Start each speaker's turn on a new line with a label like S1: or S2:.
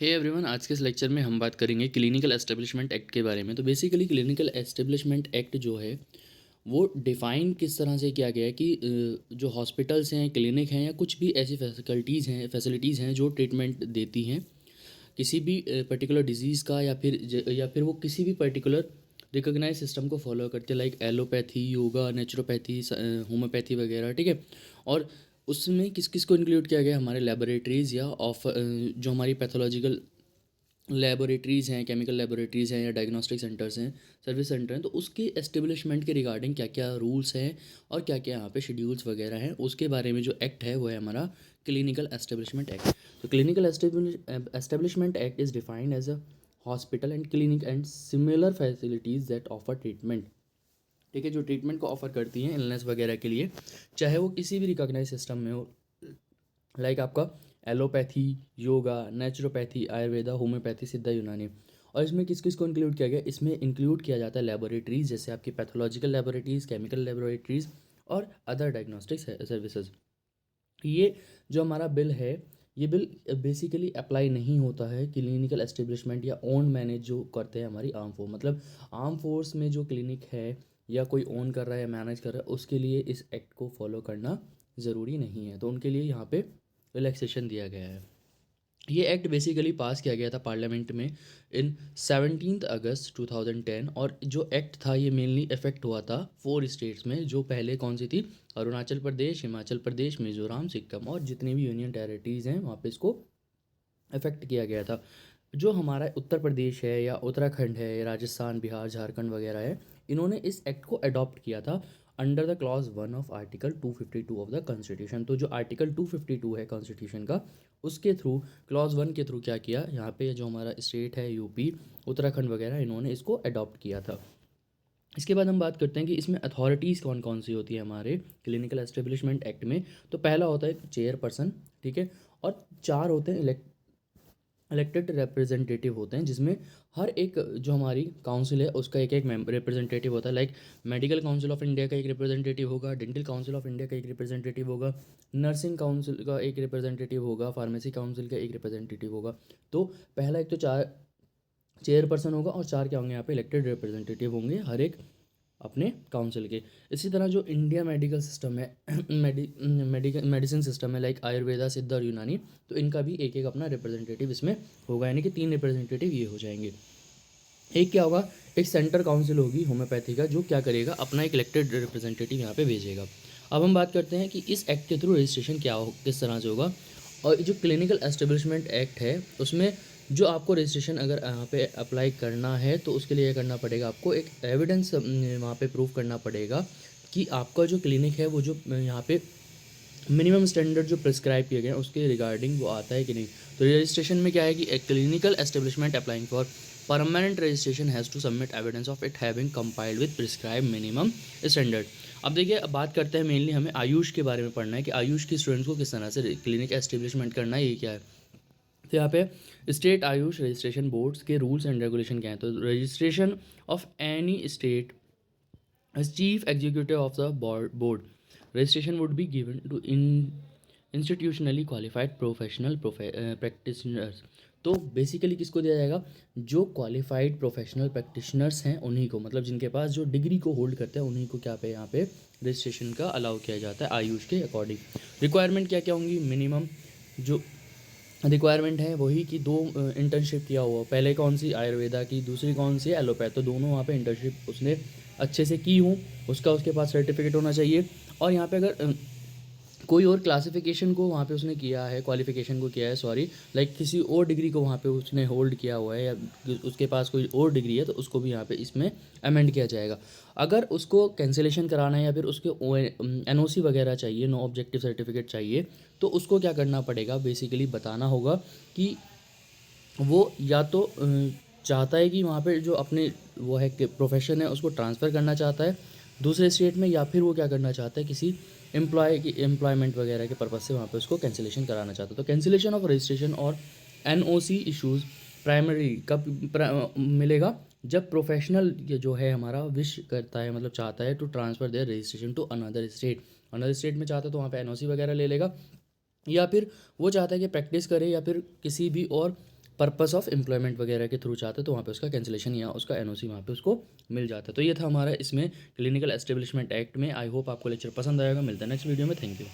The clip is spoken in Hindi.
S1: हे एवरीवन, आज के इस लेक्चर में हम बात करेंगे क्लिनिकल एस्टेब्लिशमेंट एक्ट के बारे में। तो बेसिकली क्लिनिकल एस्टेब्लिशमेंट एक्ट जो है वो डिफ़ाइन किस तरह से किया गया है कि जो हॉस्पिटल्स हैं, क्लिनिक हैं या कुछ भी ऐसी फैसिलिटीज़ हैं जो ट्रीटमेंट देती हैं किसी भी पर्टिकुलर डिजीज़ का, या फिर वो किसी भी पर्टिकुलर रिकॉग्नाइज सिस्टम को फॉलो करते हैं, like allopathy, yoga, naturopathy, homeopathy वगैरह। ठीक है। और उसमें किस किस को इंक्लूड किया गया, हमारे लेबोरेटरीज़ या जो हमारी पैथोलॉजिकल लेबोरेटरीज़ हैं, केमिकल लेबोरेटरीज़ हैं या डायग्नोस्टिक सेंटर्स हैं, सर्विस सेंटर हैं, तो उसके एस्टेब्लिशमेंट के रिगार्डिंग क्या क्या रूल्स हैं और क्या क्या यहाँ पे शेड्यूल्स वगैरह हैं, उसके बारे में जो एक्ट है वो है हमारा क्लिनिकल एस्टेब्लिशमेंट एक्ट। तो clinical establishment act is defined as a hospital and clinic and similar facilities that offer treatment. ठीक है, जो ट्रीटमेंट को ऑफर करती हैं इलनेस वगैरह के लिए, चाहे वो किसी भी रिकॉग्नाइज सिस्टम में हो, लाइक आपका allopathy, yoga, naturopathy, Ayurveda, homeopathy, सिद्धा यूनानी। और इसमें किस किस को इंक्लूड किया गया, इसमें इंक्लूड किया जाता है लेबोरेटरीज, जैसे आपकी पैथोलॉजिकल लेबोरेटरीज, केमिकल लेबोरेटरीज और अदर डायग्नोस्टिक सर्विसेज। ये जो हमारा बिल है, ये बिल बेसिकली अप्लाई नहीं होता है क्लिनिकल एस्टेब्लिशमेंट या ओन मैनेज जो करते हैं हमारी आर्म फोर्स, मतलब आर्म फोर्स में जो क्लिनिक है या कोई ओन कर रहा है, मैनेज कर रहा है, उसके लिए इस एक्ट को फॉलो करना ज़रूरी नहीं है। तो उनके लिए यहाँ पे रिलैक्सेशन दिया गया है। ये एक्ट बेसिकली पास किया गया था पार्लियामेंट में इन 17 अगस्त 2010। और जो एक्ट था ये मेनली इफेक्ट हुआ था 4 स्टेट्स में, जो पहले कौन सी थी, अरुणाचल प्रदेश, हिमाचल प्रदेश, मिजोरम, सिक्किम और जितनी भी यूनियन टेरिटरीज़ हैं वहाँ पे इसको इफेक्ट किया गया था। जो हमारा उत्तर प्रदेश है या उत्तराखंड है, राजस्थान, बिहार, झारखंड वगैरह है, इन्होंने इस एक्ट को अडॉप्ट किया था under the clause 1 of article 252 of the constitution. तो जो आर्टिकल 252 है कॉन्स्टिट्यूशन का, उसके थ्रू, क्लॉज 1 के थ्रू क्या किया, यहाँ पे जो हमारा स्टेट है यूपी, उत्तराखंड वगैरह, इन्होंने इसको अडॉप्ट किया था। इसके बाद हम बात करते हैं कि इसमें अथॉरिटीज़ कौन कौन सी होती है हमारे क्लिनिकल एस्टेब्लिशमेंट एक्ट में। तो पहला होता है चेयरपर्सन। ठीक है। और 4 होते हैं इलेक्टेड रिप्रेजेंटेटिव होते हैं, जिसमें हर एक जो हमारी काउंसिल है उसका एक एक रिप्रेजेंटेटिव होता है। Like medical council of India का एक रिप्रेजेंटेटिव होगा, डेंटल काउंसिल ऑफ इंडिया का एक रिप्रेजेंटेटिव होगा, नर्सिंग काउंसिल का एक रिप्रेजेंटेटिव होगा, फार्मेसी काउंसिल का एक रिप्रेजेंटेटिव होगा। तो पहला एक तो 4 चेयरपर्सन होगा और 4 क्या होंगे यहाँ पे, इलेक्टेड रिप्रेजेंटेटिव होंगे हर एक अपने काउंसिल के। इसी तरह जो इंडिया मेडिकल सिस्टम है, मेडिसिन सिस्टम है, लाइक आयुर्वेदा, सिद्ध और यूनानी, तो इनका भी एक एक अपना रिप्रेजेंटेटिव इसमें होगा, यानी कि 3 रिप्रेजेंटेटिव ये हो जाएंगे। एक क्या होगा, एक सेंटर काउंसिल होगी होम्योपैथी का, जो क्या करेगा, अपना एक इलेक्टेड रिप्रेजेंटेटिव यहाँ पे भेजेगा। अब हम बात करते हैं कि इस एक्ट के थ्रू रजिस्ट्रेशन क्या हो, किस तरह से होगा। और जो क्लिनिकल एस्टेब्लिशमेंट एक्ट है उसमें जो आपको रजिस्ट्रेशन अगर यहाँ पे अप्लाई करना है तो उसके लिए करना पड़ेगा, आपको एक एविडेंस वहाँ पे प्रूव करना पड़ेगा कि आपका जो क्लिनिक है वो जो यहाँ पे मिनिमम स्टैंडर्ड जो प्रिस्क्राइब किए गए हैं उसके रिगार्डिंग वो आता है कि नहीं। तो रजिस्ट्रेशन में क्या है कि एक clinical establishment applying for permanent registration has to submit evidence of it having compiled with prescribe minimum standard. अब देखिए, अब बात करते हैं, मेनली हमें आयुष के बारे में पढ़ना है कि आयुष के स्टूडेंट्स को किस तरह से क्लिनिक एस्टेब्लिशमेंट करना है, ये क्या है। तो यहाँ पे स्टेट आयुष रजिस्ट्रेशन बोर्ड्स के रूल्स एंड रेगुलेशन क्या हैं। तो registration of any state as chief executive of the board, registration would be given to institutionally qualified professional practitioners। तो बेसिकली किसको दिया जाएगा, जो क्वालिफाइड प्रोफेशनल प्रैक्टिशनर्स हैं उन्हीं को, मतलब जिनके पास जो डिग्री को होल्ड करते हैं उन्हीं को क्या पे यहाँ पे रजिस्ट्रेशन का अलाउ किया जाता है आयुष के अकॉर्डिंग। रिक्वायरमेंट क्या क्या होंगी, मिनिमम जो रिक्वायरमेंट है वही कि 2 इंटर्नशिप किया हुआ, पहले कौन सी आयुर्वेदा की, दूसरी कौन सी एलोपैथ, तो दोनों वहाँ पे इंटर्नशिप उसने अच्छे से की हूँ, उसका उसके पास सर्टिफिकेट होना चाहिए। और यहाँ पे अगर कोई और क्लासिफिकेशन को वहाँ पे उसने किया है, क्वालिफिकेशन को किया है, सॉरी, लाइक किसी और डिग्री को वहाँ पे उसने होल्ड किया हुआ है या उसके पास कोई और डिग्री है, तो उसको भी यहाँ पे इसमें अमेंड किया जाएगा। अगर उसको कैंसिलेशन कराना है या फिर उसके एनओसी वगैरह चाहिए, नो ऑब्जेक्टिव सर्टिफिकेट चाहिए, तो उसको क्या करना पड़ेगा, बेसिकली बताना होगा कि वो या तो चाहता है कि वहाँ पे जो अपने वो है कि प्रोफेशन है उसको ट्रांसफ़र करना चाहता है दूसरे स्टेट में, या फिर वो क्या करना चाहता है, किसी एम्प्लॉयमेंट वगैरह के पर्पज़ से वहाँ पे उसको कैंसिलेशन कराना चाहता है। तो कैंसिलेशन ऑफ रजिस्ट्रेशन और एनओसी इश्यूज़ प्राइमरी कब मिलेगा, जब प्रोफेशनल ये जो है हमारा विश करता है, मतलब चाहता है to transfer their registration to another state में चाहता है तो वहाँ पे एनओसी वगैरह ले लेगा, या फिर वो चाहता है कि प्रैक्टिस करे या फिर किसी भी और पर्पस ऑफ एम्प्लॉयमेंट वगैरह के थ्रू चाहता है तो वहाँ पे उसका कैंसिलेशन या उसका एनओसी वहाँ पे उसको मिल जाता है। तो ये था हमारा इसमें क्लिनिकल एस्टेब्लिशमेंट एक्ट में। आई होप आपको लेक्चर पसंद आएगा। मिलता है नेक्स्ट वीडियो में। Thank you.